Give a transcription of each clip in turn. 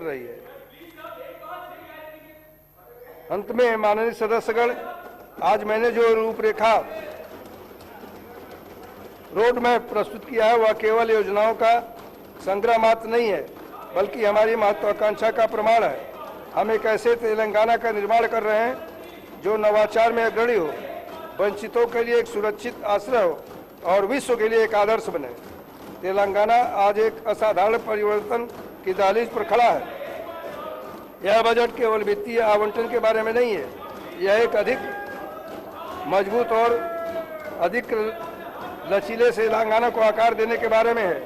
रही है। अंत में माननीय सदस्यगण, आज मैंने जो रूपरेखा रोड मैप प्रस्तुत किया है वह केवल योजनाओं का संग्रह मात्र नहीं है, बल्कि हमारी महत्वाकांक्षा का प्रमाण है। हम एक ऐसे तेलंगाना का निर्माण कर रहे हैं जो नवाचार में अग्रणी हो, वंचितों के लिए एक सुरक्षित आश्रय हो और विश्व के लिए एक आदर्श बने। तेलंगाना आज एक असाधारण परिवर्तन की दहलीज पर खड़ा है। यह बजट केवल वित्तीय आवंटन के बारे में नहीं है, यह एक अधिक मजबूत और अधिक लचीले से तेलंगाना को आकार देने के बारे में है।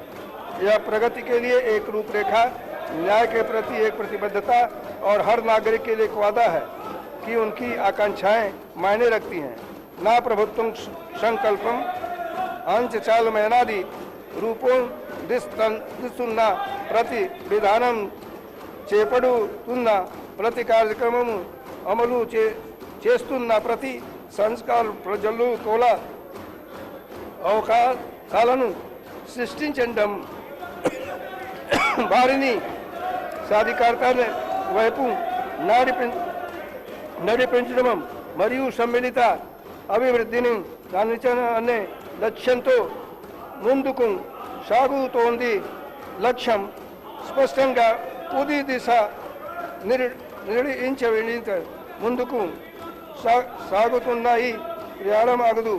यह प्रगति के लिए एक रूपरेखा, न्याय के प्रति एक प्रतिबद्धता और हर नागरिक के लिए एक वादा है कि उनकी आकांक्षाएं मायने रखती हैं। ना प्रभुत्वं संकल्पम अंचचालमयनादि रूपों दिस्तुन्ना प्रति विधानम చేపడుతున్న ప్రతి కార్యక్రమం అమలు చేస్తున్న ప్రతి సంస్కార ప్రజలు కూడా అవకాశాలను సృష్టించడం, వారిని సాధికారత వైపు నడిపించడం మరియు సమ్మిళిత అభివృద్ధిని సాధించడం అనే లక్ష్యంతో ముందుకు సాగుతోంది. లక్ష్యం స్పష్టంగా ఉది దిశ నిర్ణయించ ముందుకు సాగుతున్నాయి. ప్రయాణం ఆగదు.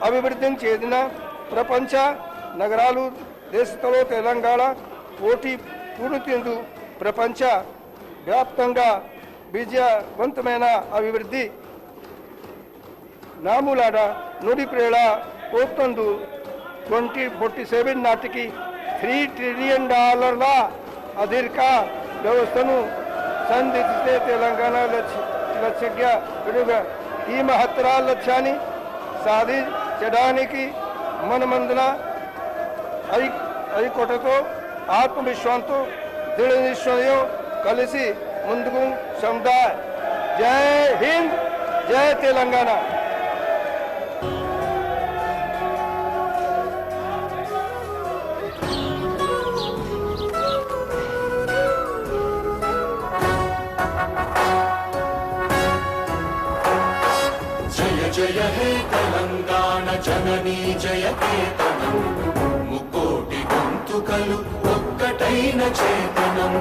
అభివృద్ధి చెందిన ప్రపంచ నగరాలు దేశంలో తెలంగాణ పోటీ పూర్తిందు ప్రపంచ వ్యాప్తంగా విజయవంతమైన అభివృద్ధి నాములాడ నుడి ప్రేళ పోతందు 2047 నాటికి $3 ట్రిలియన్ అధిక వ్యవస్థను సంధిస్తే తెలంగాణ లక్ష్యంగా ఈ మహత్తర లక్ష్యాన్ని సాధించడానికి మనమందర ఐక్యతతో ఆత్మవిశ్వాసంతో దృఢ నిశ్చయం కలిసి ముందుకు సాగుదాం. జై హింద్, జై తెలంగాణ. జయ హే తెలంగాణ జననీ జయకేతనం, ముకోటి గొంతుకలు ఒక్కటైన చేతనం.